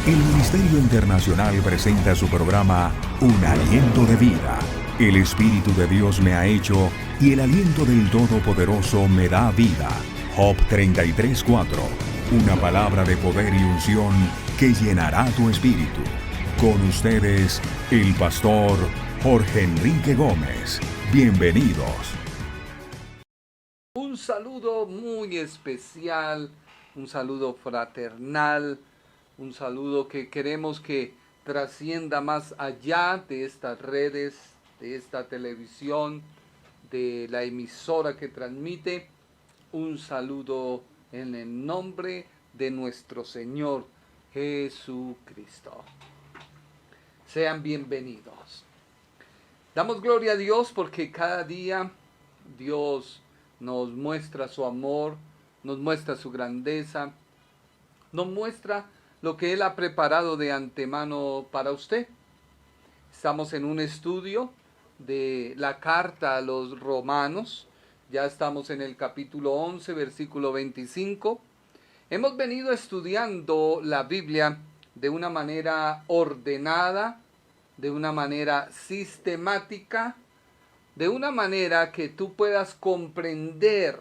El Ministerio Internacional presenta su programa Un Aliento de Vida. El Espíritu de Dios me ha hecho y el aliento del Todopoderoso me da vida. Job 33:4. Una palabra de poder y unción que llenará tu espíritu. Con ustedes, el pastor Jorge Enrique Gómez. Bienvenidos. Un saludo muy especial, un saludo fraternal, un saludo que queremos que trascienda más allá de estas redes, de esta televisión, de la emisora que transmite. Un saludo en el nombre de nuestro Señor Jesucristo. Sean bienvenidos. Damos gloria a Dios porque cada día Dios nos muestra su amor, nos muestra su grandeza, nos muestra lo que Él ha preparado de antemano para usted. Estamos en un estudio de la carta a los Romanos. Ya estamos en el capítulo 11, versículo 25. Hemos venido estudiando la Biblia de una manera ordenada, de una manera sistemática, de una manera que tú puedas comprender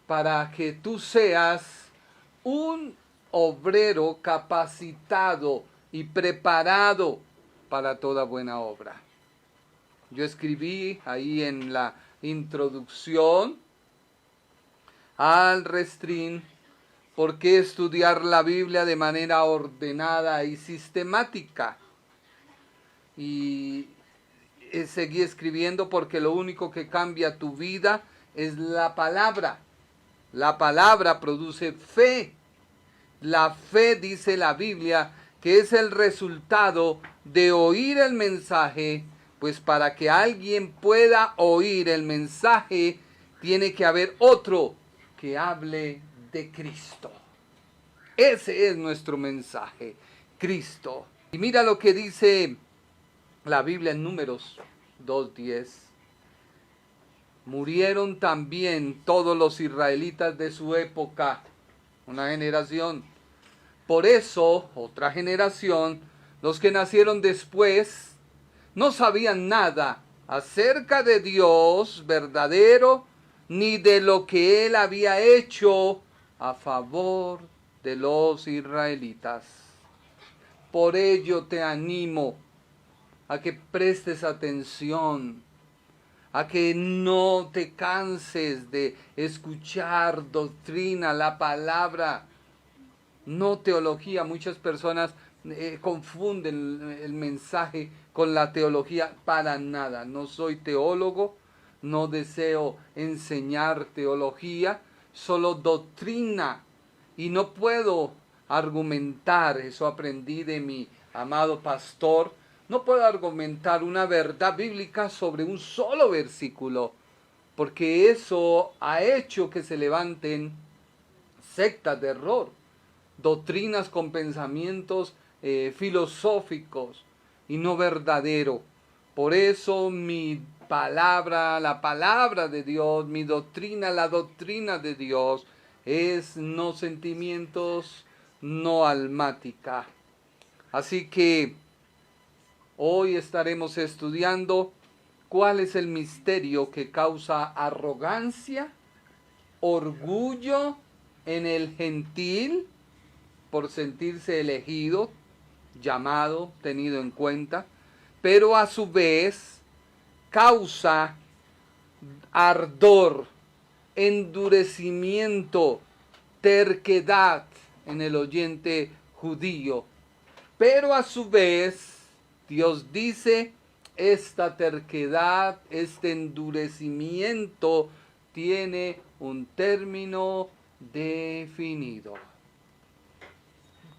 para que tú seas un obrero capacitado y preparado para toda buena obra. Yo escribí ahí en la introducción al restrín: ¿por qué estudiar la Biblia de manera ordenada y sistemática? Y seguí escribiendo porque lo único que cambia tu vida es la palabra. La palabra produce fe. La fe, dice la Biblia, que es el resultado de oír el mensaje, pues para que alguien pueda oír el mensaje, tiene que haber otro que hable de Cristo. Ese es nuestro mensaje, Cristo. Y mira lo que dice la Biblia en Números 2:10. Murieron también todos los israelitas de su época, una generación. Por eso, otra generación, los que nacieron después, no sabían nada acerca de Dios verdadero, ni de lo que Él había hecho a favor de los israelitas. Por ello te animo a que prestes atención, a que no te canses de escuchar doctrina, la palabra, no teología. Muchas personas confunden el mensaje con la teología. Para nada, no soy teólogo, no deseo enseñar teología, solo doctrina. Y no puedo argumentar, eso aprendí de mi amado pastor, no puedo argumentar una verdad bíblica sobre un solo versículo, porque eso ha hecho que se levanten sectas de error, doctrinas con pensamientos filosóficos y no verdadero. Por eso mi palabra, la palabra de Dios, mi doctrina, la doctrina de Dios, es no sentimientos, no almática. Así que hoy estaremos estudiando cuál es el misterio que causa arrogancia, orgullo en el gentil por sentirse elegido, llamado, tenido en cuenta, pero a su vez causa ardor, endurecimiento, terquedad en el oyente judío. Pero a su vez, Dios dice, esta terquedad, este endurecimiento tiene un término definido.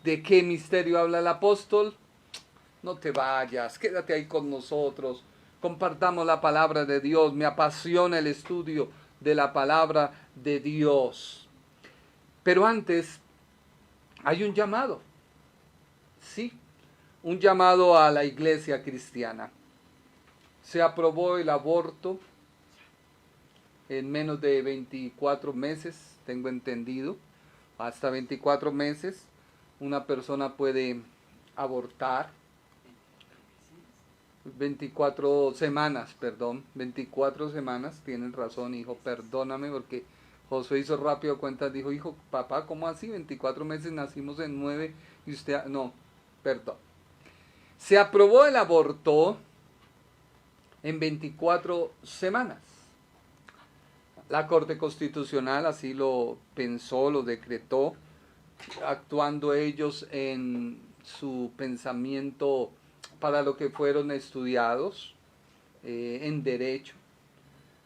¿De qué misterio habla el apóstol? No te vayas, quédate ahí con nosotros. Compartamos la palabra de Dios. Me apasiona el estudio de la palabra de Dios. Pero antes, hay un llamado. Sí, un llamado a la iglesia cristiana. Se aprobó el aborto en menos de 24 meses, tengo entendido, hasta 24 meses. una persona puede abortar. 24 semanas, 24 semanas, tienen razón, hijo, perdóname, porque Josué hizo rápido cuentas, dijo, hijo, papá, ¿cómo así? 24 meses, nacimos en 9 y usted, no, perdón. Se aprobó el aborto en 24 semanas. La Corte Constitucional así lo pensó, lo decretó, actuando ellos en su pensamiento para lo que fueron estudiados en derecho.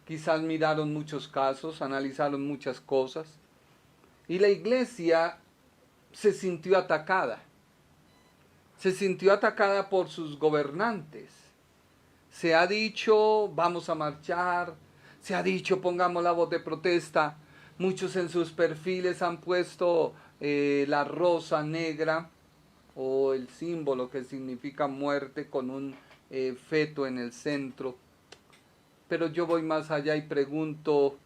Quizás miraron muchos casos, analizaron muchas cosas, y la iglesia se sintió atacada por sus gobernantes. Se ha dicho, vamos a marchar, se ha dicho, pongamos la voz de protesta. Muchos en sus perfiles han puesto la rosa negra, o el símbolo que significa muerte con un feto en el centro. Pero yo voy más allá y pregunto,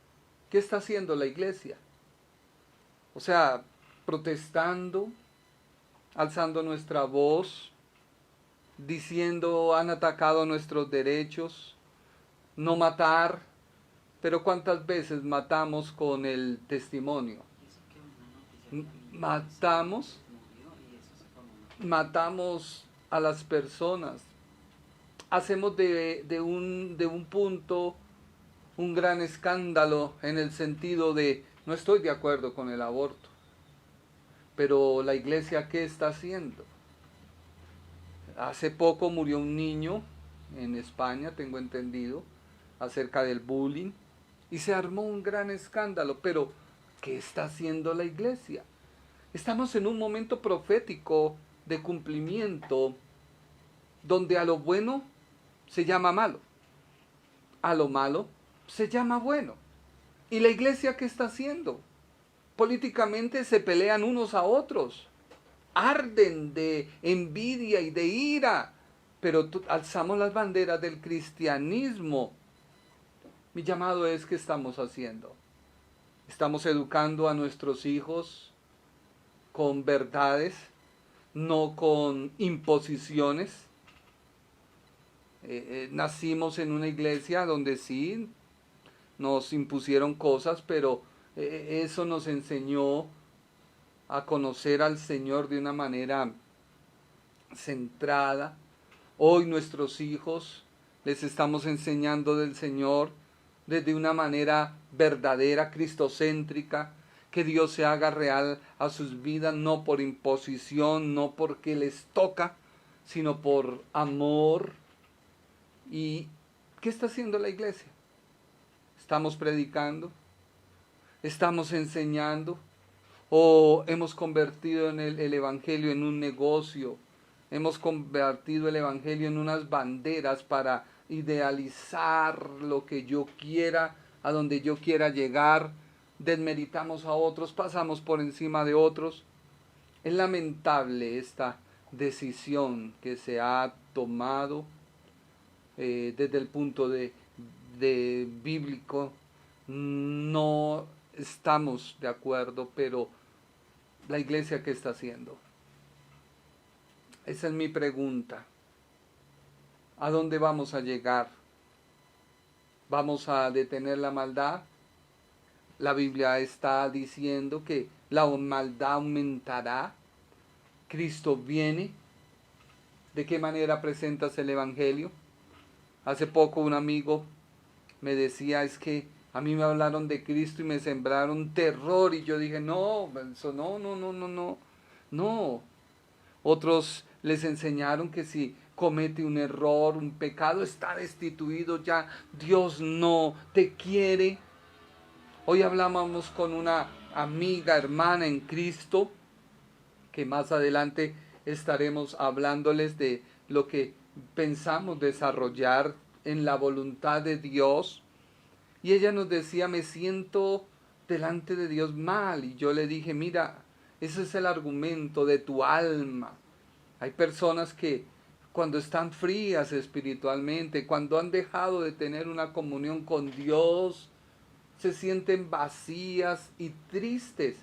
¿qué está haciendo la iglesia? O sea, protestando, alzando nuestra voz, diciendo han atacado nuestros derechos, no matar, pero ¿cuántas veces matamos con el testimonio? Matamos a las personas, hacemos de un punto un gran escándalo en el sentido de no estoy de acuerdo con el aborto, pero la iglesia ¿qué está haciendo? Hace poco murió un niño en España, tengo entendido, acerca del bullying, y se armó un gran escándalo, pero ¿qué está haciendo la iglesia? Estamos en un momento profético de cumplimiento, donde a lo bueno se llama malo, a lo malo se llama bueno. ¿Y la iglesia qué está haciendo? Políticamente se pelean unos a otros, arden de envidia y de ira, pero alzamos las banderas del cristianismo. Mi llamado es, ¿qué estamos haciendo? Estamos educando a nuestros hijos con verdades, no con imposiciones. Nacimos en una iglesia donde sí nos impusieron cosas, pero eso nos enseñó a conocer al Señor de una manera centrada. Hoy nuestros hijos les estamos enseñando del Señor desde una manera verdadera, cristocéntrica, que Dios se haga real a sus vidas, no por imposición, no porque les toca, sino por amor. ¿Y qué está haciendo la iglesia? ¿Estamos predicando? ¿Estamos enseñando? ¿O hemos convertido el evangelio en un negocio? ¿Hemos convertido el evangelio en unas banderas para idealizar lo que yo quiera, a donde yo quiera llegar? Desmeritamos a otros, pasamos por encima de otros. Es lamentable esta decisión que se ha tomado desde el punto de bíblico. No estamos de acuerdo, pero la iglesia, ¿qué está haciendo? Esa es mi pregunta. ¿A dónde vamos a llegar? ¿Vamos a detener la maldad? La Biblia está diciendo que la maldad aumentará. Cristo viene. ¿De qué manera presentas el evangelio? Hace poco un amigo me decía, es que a mí me hablaron de Cristo y me sembraron terror, y yo dije, no, eso no. Otros les enseñaron que si comete un error, un pecado, está destituido ya, Dios no te quiere. Hoy hablábamos con una amiga, hermana en Cristo, que más adelante estaremos hablándoles de lo que pensamos desarrollar en la voluntad de Dios. Y ella nos decía, me siento delante de Dios mal. Y yo le dije, mira, ese es el argumento de tu alma. Hay personas que cuando están frías espiritualmente, cuando han dejado de tener una comunión con Dios, se sienten vacías y tristes.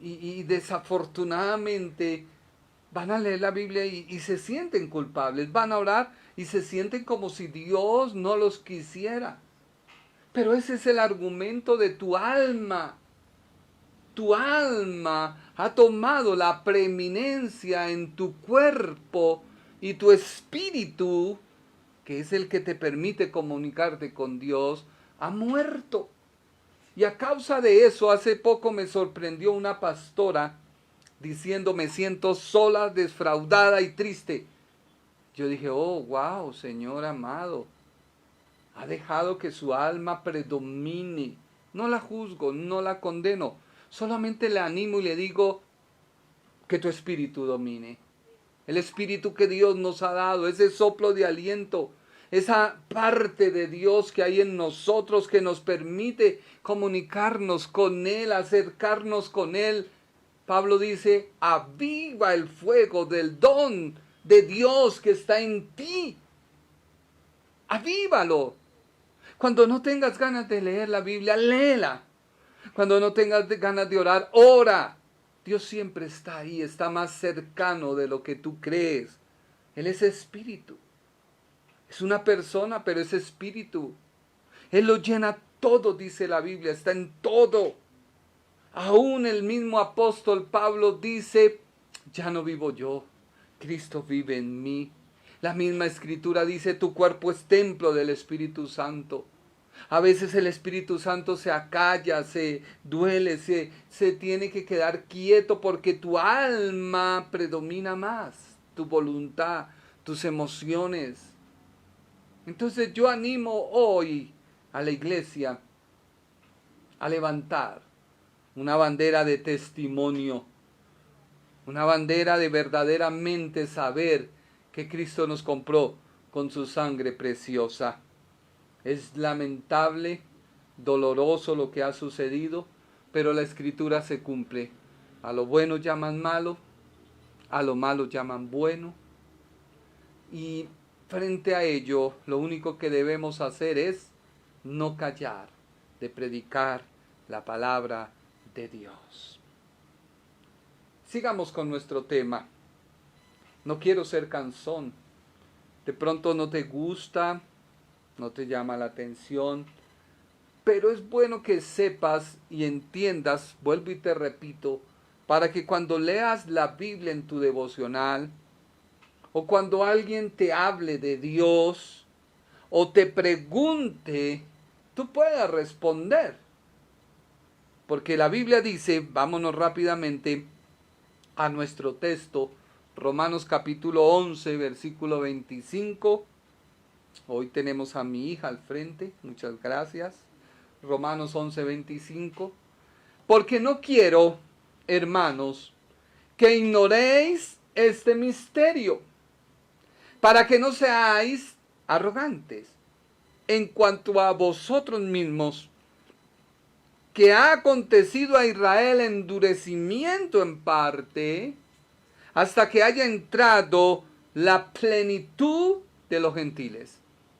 y desafortunadamente van a leer la Biblia y se sienten culpables, van a orar y se sienten como si Dios no los quisiera. Pero ese es el argumento de tu alma. Tu alma ha tomado la preeminencia en tu cuerpo y tu espíritu, que es el que te permite comunicarte con Dios, ha muerto. Y a causa de eso, hace poco me sorprendió una pastora diciendo: me siento sola, defraudada y triste. Yo dije: oh, wow, Señor amado, ha dejado que su alma predomine. No la juzgo, no la condeno, solamente le animo y le digo que tu espíritu domine. El espíritu que Dios nos ha dado, ese soplo de aliento, esa parte de Dios que hay en nosotros que nos permite comunicarnos con Él, acercarnos con Él. Pablo dice: aviva el fuego del don de Dios que está en ti. Avívalo. Cuando no tengas ganas de leer la Biblia, léela. Cuando no tengas ganas de orar, ora. Dios siempre está ahí, está más cercano de lo que tú crees. Él es espíritu. Es una persona, pero es espíritu. Él lo llena todo, dice la Biblia, está en todo. Aún el mismo apóstol Pablo dice: ya no vivo yo, Cristo vive en mí. La misma escritura dice: tu cuerpo es templo del Espíritu Santo. A veces el Espíritu Santo se acalla, se duele, se tiene que quedar quieto porque tu alma predomina más, tu voluntad, tus emociones. Entonces yo animo hoy a la iglesia a levantar una bandera de testimonio, una bandera de verdaderamente saber que Cristo nos compró con su sangre preciosa. Es lamentable, doloroso lo que ha sucedido, pero la Escritura se cumple. A lo bueno llaman malo, a lo malo llaman bueno. Y frente a ello, lo único que debemos hacer es no callar, de predicar la palabra de Dios. Sigamos con nuestro tema. No quiero ser cansón. De pronto no te gusta, no te llama la atención, pero es bueno que sepas y entiendas, vuelvo y te repito, para que cuando leas la Biblia en tu devocional, o cuando alguien te hable de Dios, o te pregunte, tú puedas responder. Porque la Biblia dice, vámonos rápidamente a nuestro texto, Romanos capítulo 11, versículo 25. Hoy tenemos a mi hija al frente, muchas gracias. Romanos 11, 25. Porque no quiero, hermanos, que ignoréis este misterio, para que no seáis arrogantes en cuanto a vosotros mismos, que ha acontecido a Israel endurecimiento en parte, hasta que haya entrado la plenitud de los gentiles.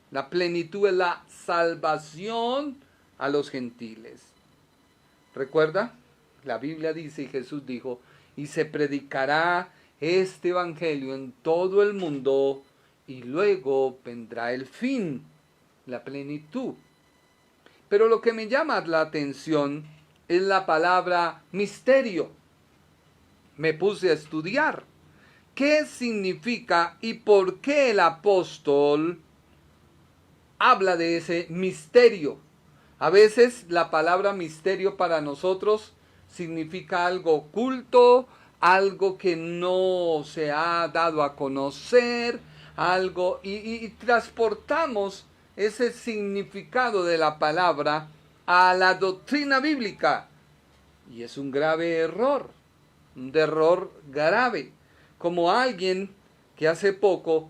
La plenitud es la salvación a los gentiles. ¿Recuerda? La Biblia dice, y Jesús dijo: y se predicará este evangelio en todo el mundo, y luego vendrá el fin, la plenitud. Pero lo que me llama la atención es la palabra misterio. Me puse a estudiar qué significa y por qué el apóstol habla de ese misterio. A veces la palabra misterio para nosotros significa algo oculto, algo que no se ha dado a conocer, algo, y transportamos ese significado de la palabra a la doctrina bíblica. Y es un grave error, un error grave. Como alguien que hace poco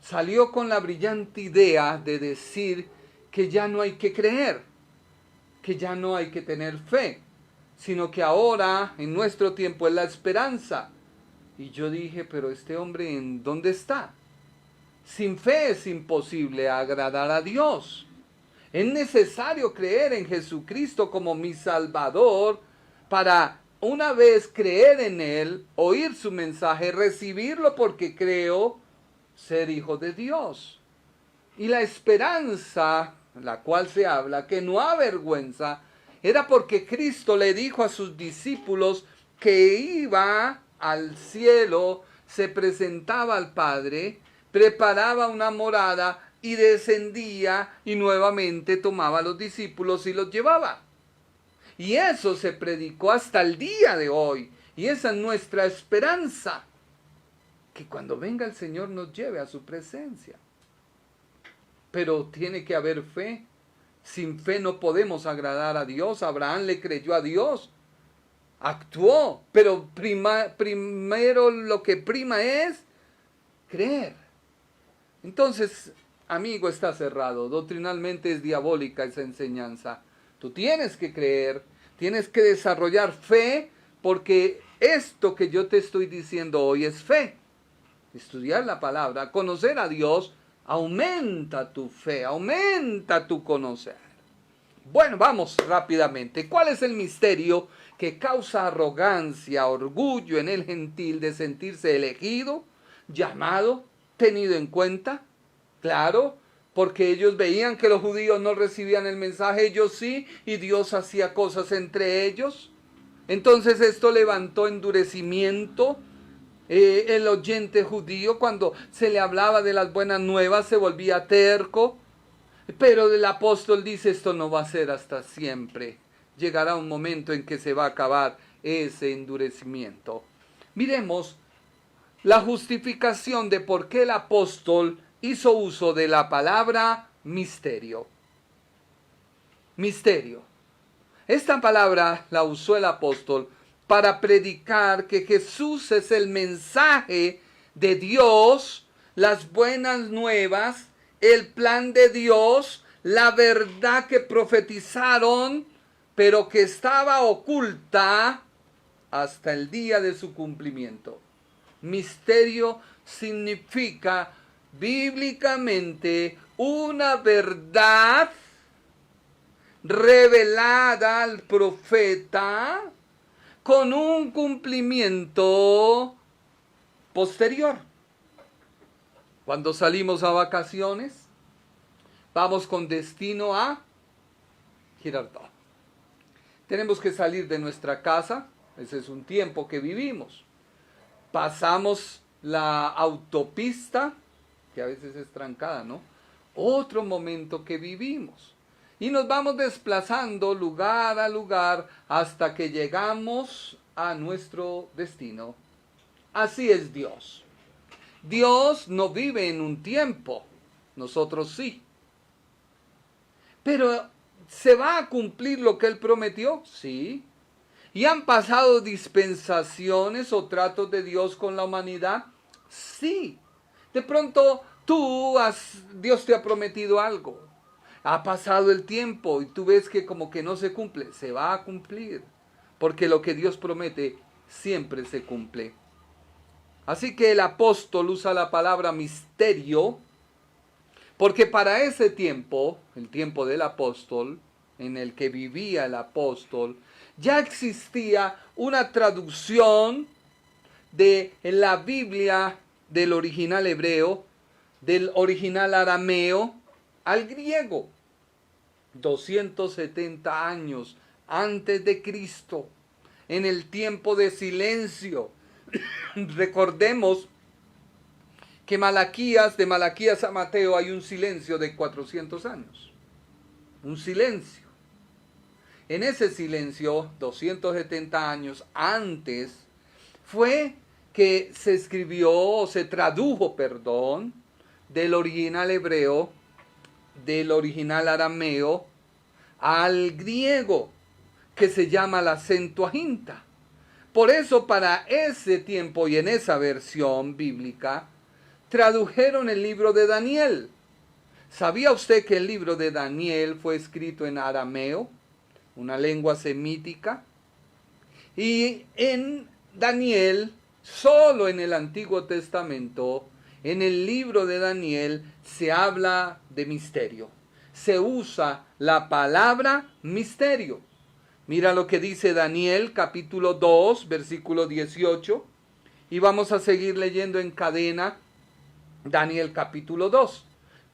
salió con la brillante idea de decir que ya no hay que creer, que ya no hay que tener fe, sino que ahora, en nuestro tiempo, es la esperanza. Y yo dije, pero este hombre, ¿en dónde está? Sin fe es imposible agradar a Dios. Es necesario creer en Jesucristo como mi Salvador para una vez creer en Él, oír su mensaje, recibirlo porque creo ser hijo de Dios. Y la esperanza, la cual se habla, que no avergüenza, era porque Cristo le dijo a sus discípulos que iba al cielo, se presentaba al Padre, preparaba una morada y descendía y nuevamente tomaba a los discípulos y los llevaba. Y eso se predicó hasta el día de hoy. Y esa es nuestra esperanza, que cuando venga el Señor nos lleve a su presencia. Pero tiene que haber fe. Sin fe no podemos agradar a Dios. Abraham le creyó a Dios, actuó, pero primero lo que prima es creer. Entonces, amigo, está cerrado. Doctrinalmente es diabólica esa enseñanza. Tú tienes que creer, tienes que desarrollar fe, porque esto que yo te estoy diciendo hoy es fe. Estudiar la palabra, conocer a Dios, aumenta tu fe, aumenta tu conocer. Bueno, vamos rápidamente. ¿Cuál es el misterio que causa arrogancia, orgullo en el gentil de sentirse elegido, llamado, tenido en cuenta? Claro, porque ellos veían que los judíos no recibían el mensaje, ellos sí, y Dios hacía cosas entre ellos. Entonces esto levantó endurecimiento. El oyente judío, cuando se le hablaba de las buenas nuevas, se volvía terco. Pero el apóstol dice, esto no va a ser hasta siempre. Llegará un momento en que se va a acabar ese endurecimiento. Miremos la justificación de por qué el apóstol hizo uso de la palabra misterio. Misterio. Esta palabra la usó el apóstol para predicar que Jesús es el mensaje de Dios, las buenas nuevas, el plan de Dios, la verdad que profetizaron, pero que estaba oculta hasta el día de su cumplimiento. Misterio significa bíblicamente una verdad revelada al profeta con un cumplimiento posterior. Cuando salimos a vacaciones, vamos con destino a Girardot. Tenemos que salir de nuestra casa, ese es un tiempo que vivimos. Pasamos la autopista, que a veces es trancada, ¿no? Otro momento que vivimos. Y nos vamos desplazando lugar a lugar hasta que llegamos a nuestro destino. Así es Dios. Dios no vive en un tiempo, nosotros sí. Pero ¿se va a cumplir lo que Él prometió? Sí. ¿Y han pasado dispensaciones o tratos de Dios con la humanidad? Sí. De pronto Dios te ha prometido algo. Ha pasado el tiempo y tú ves que como que no se cumple. Se va a cumplir. Porque lo que Dios promete siempre se cumple. Así que el apóstol usa la palabra misterio, porque para ese tiempo, el tiempo del apóstol, en el que vivía el apóstol, ya existía una traducción de la Biblia del original hebreo, del original arameo, al griego. 270 años antes de Cristo, en el tiempo de silencio. Recordemos que de Malaquías a Mateo hay un silencio de 400 años. Un silencio. En ese silencio, 270 años antes, fue que se escribió, o se tradujo, del original hebreo, del original arameo, al griego, que se llama la Septuaginta. Por eso para ese tiempo y en esa versión bíblica, tradujeron el libro de Daniel. ¿Sabía usted que el libro de Daniel fue escrito en arameo, una lengua semítica? Y en Daniel, solo en el Antiguo Testamento, en el libro de Daniel, se habla de misterio. Se usa la palabra misterio. Mira lo que dice Daniel capítulo 2, versículo 18. Y vamos a seguir leyendo en cadena Daniel capítulo 2.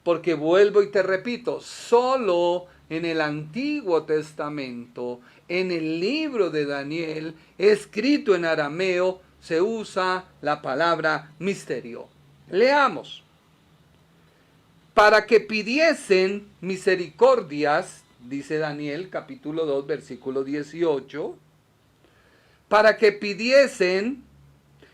Porque vuelvo y te repito, solo en el Antiguo Testamento, en el libro de Daniel, escrito en arameo, se usa la palabra misterio. Leamos. Para que pidiesen misericordias, dice Daniel capítulo 2, versículo 18, para que pidiesen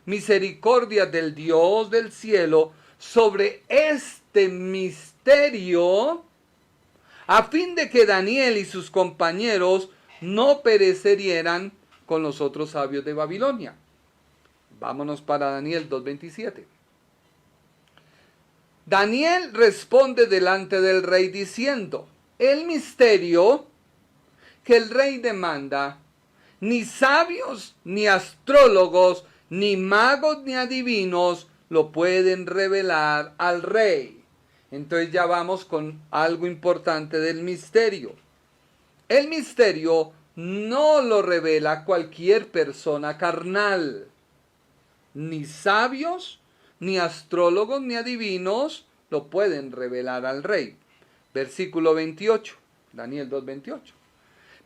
misericordia del Dios del cielo sobre este misterio, a fin de que Daniel y sus compañeros no perecieran con los otros sabios de Babilonia. Vámonos para Daniel 2:27. Daniel responde delante del rey diciendo: el misterio que el rey demanda, ni sabios, ni astrólogos, ni magos, ni adivinos lo pueden revelar al rey. Entonces ya vamos con algo importante del misterio. El misterio no lo revela cualquier persona carnal. Ni sabios, ni astrólogos, ni adivinos lo pueden revelar al rey. Versículo 28, Daniel 2:28.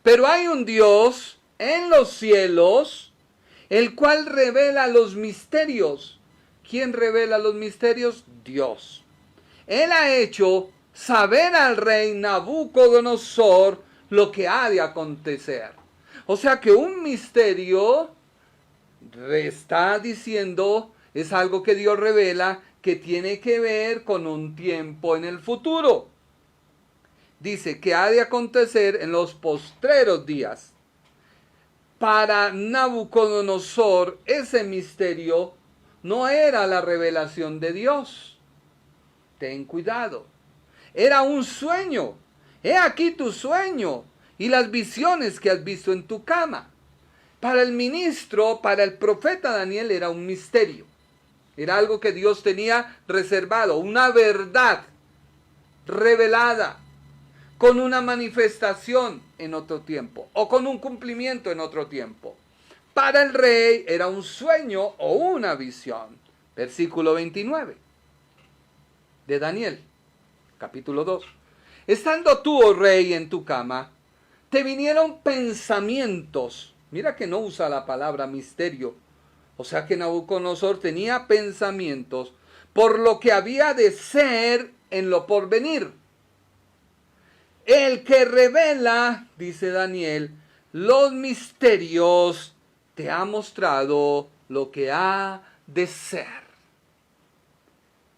Pero hay un Dios en los cielos, el cual revela los misterios. ¿Quién revela los misterios? Dios. Él ha hecho saber al rey Nabucodonosor lo que ha de acontecer. O sea que un misterio, está diciendo, es algo que Dios revela que tiene que ver con un tiempo en el futuro. Dice que ha de acontecer en los postreros días. Para Nabucodonosor, ese misterio no era la revelación de Dios. Ten cuidado. Era un sueño. He aquí tu sueño y las visiones que has visto en tu cama. Para el ministro, para el profeta Daniel, era un misterio. Era algo que Dios tenía reservado, una verdad revelada, con una manifestación en otro tiempo, o con un cumplimiento en otro tiempo. Para el rey era un sueño o una visión. Versículo 29 de Daniel, capítulo 2. Estando tú, oh rey, en tu cama, te vinieron pensamientos. Mira que no usa la palabra misterio. O sea que Nabucodonosor tenía pensamientos por lo que había de ser en lo porvenir. El que revela, dice Daniel, los misterios, te ha mostrado lo que ha de ser.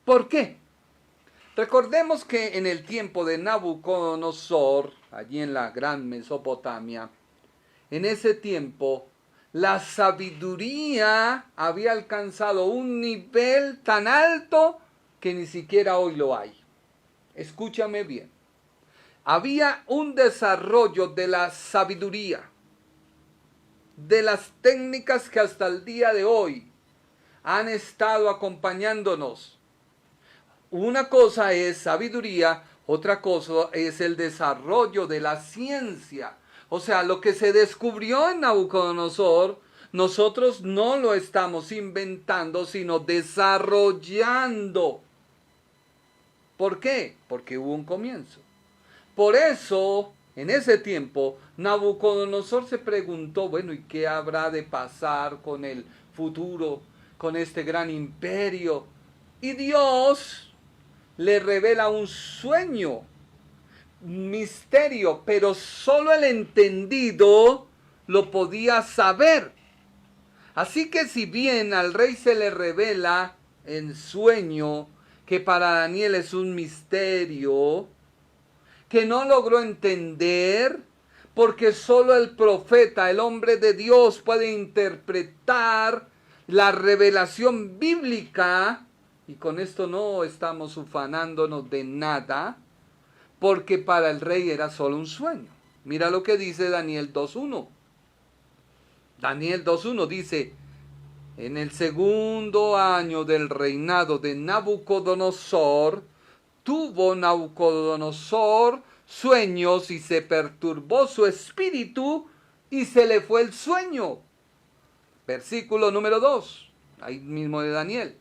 ¿Por qué? Recordemos que en el tiempo de Nabucodonosor, allí en la gran Mesopotamia, en ese tiempo, la sabiduría había alcanzado un nivel tan alto que ni siquiera hoy lo hay. Escúchame bien. Había un desarrollo de la sabiduría, de las técnicas que hasta el día de hoy han estado acompañándonos. Una cosa es sabiduría, otra cosa es el desarrollo de la ciencia. O sea, lo que se descubrió en Nabucodonosor, nosotros no lo estamos inventando, sino desarrollando. ¿Por qué? Porque hubo un comienzo. Por eso, en ese tiempo, Nabucodonosor se preguntó, bueno, ¿y qué habrá de pasar con el futuro, con este gran imperio? Y Dios le revela un sueño, misterio, pero solo el entendido lo podía saber. Así que si bien al rey se le revela en sueño que para Daniel es un misterio que no logró entender, porque solo el profeta, el hombre de Dios, puede interpretar la revelación bíblica, y con esto no estamos ufanándonos de nada, porque para el rey era solo un sueño. Mira lo que dice Daniel 2.1. Daniel 2.1 dice: en el segundo año del reinado de Nabucodonosor, tuvo Nabucodonosor sueños y se perturbó su espíritu y se le fue el sueño. Versículo número 2, ahí mismo de Daniel.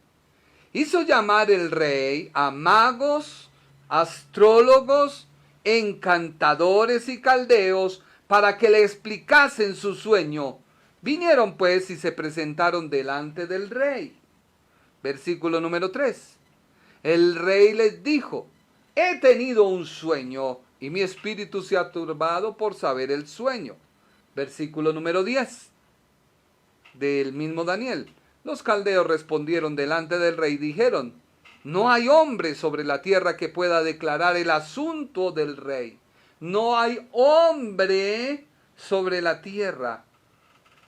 Hizo llamar el rey a magos, astrólogos, encantadores y caldeos para que le explicasen su sueño. Vinieron pues y se presentaron delante del rey. Versículo número 3. El rey les dijo: he tenido un sueño y mi espíritu se ha turbado por saber el sueño. Versículo número 10 del mismo Daniel. Los caldeos respondieron delante del rey y dijeron: no hay hombre sobre la tierra que pueda declarar el asunto del rey. No hay hombre sobre la tierra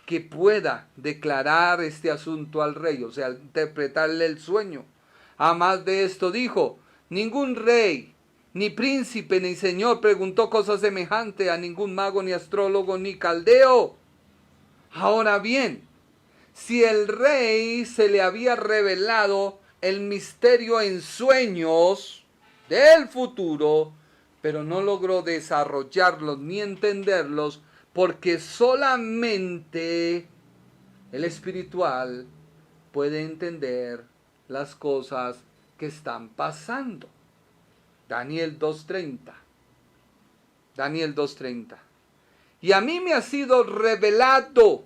que pueda declarar este asunto al rey, o sea, interpretarle el sueño. Además de esto dijo: ningún rey, ni príncipe, ni señor preguntó cosa semejante a ningún mago, ni astrólogo, ni caldeo. Ahora bien, si el rey se le había revelado el misterio en sueños del futuro, pero no logró desarrollarlos ni entenderlos, porque solamente el espiritual puede entender las cosas que están pasando. Daniel 2:30. Daniel 2:30. Y a mí me ha sido revelado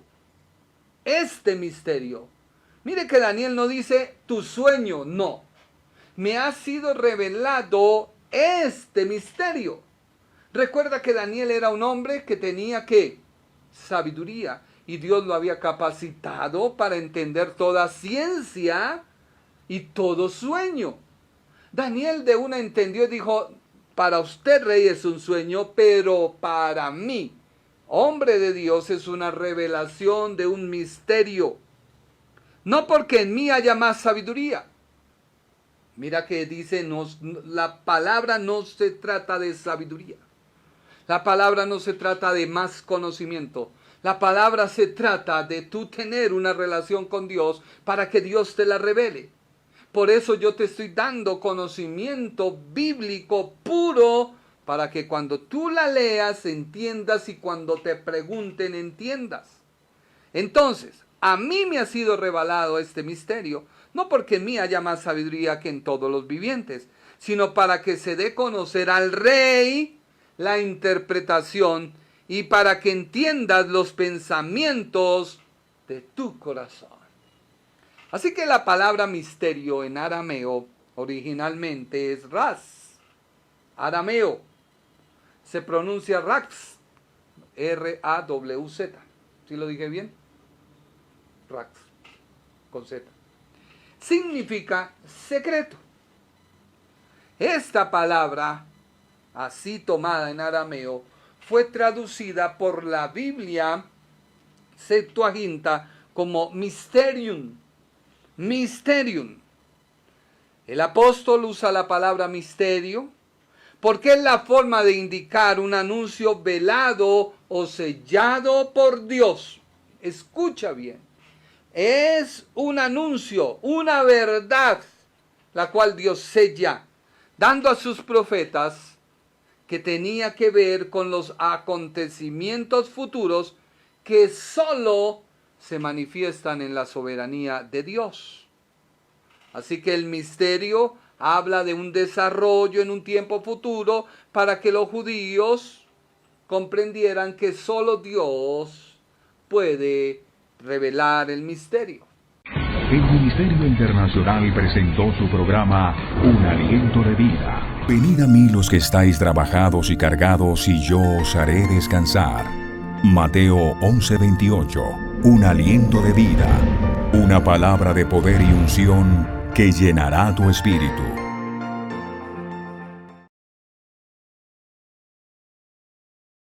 este misterio. Mire que Daniel no dice tu sueño, no. Me ha sido revelado este misterio. Recuerda que Daniel era un hombre que tenía ¿qué? Sabiduría. Y Dios lo había capacitado para entender toda ciencia y todo sueño. Daniel de una entendió y dijo: para usted, rey, es un sueño, pero para mí, hombre de Dios, es una revelación de un misterio. No porque en mí haya más sabiduría. Mira que dice, la palabra no se trata de sabiduría. La palabra no se trata de más conocimiento. La palabra se trata de tú tener una relación con Dios para que Dios te la revele. Por eso yo te estoy dando conocimiento bíblico puro para que cuando tú la leas entiendas y cuando te pregunten entiendas. Entonces, a mí me ha sido revelado este misterio, no porque en mí haya más sabiduría que en todos los vivientes, sino para que se dé a conocer al rey la interpretación y para que entiendas los pensamientos de tu corazón. Así que la palabra misterio en arameo originalmente es raz. Arameo se pronuncia rax, R-A-W-Z. ¿Sí lo dije bien? Rax, con Z. Significa secreto. Esta palabra, así tomada en arameo, fue traducida por la Biblia Septuaginta como mysterium. Mysterium. El apóstol usa la palabra misterio porque es la forma de indicar un anuncio velado o sellado por Dios. Escucha bien. Es un anuncio, una verdad, la cual Dios sella, dando a sus profetas que tenía que ver con los acontecimientos futuros que solo se manifiestan en la soberanía de Dios. Así que el misterio habla de un desarrollo en un tiempo futuro para que los judíos comprendieran que solo Dios puede revelar el misterio. El Ministerio Internacional presentó su programa Un Aliento de Vida. Venid a mí los que estáis trabajados y cargados, y yo os haré descansar. Mateo 11:28. Un aliento de vida. Una palabra de poder y unción que llenará tu espíritu.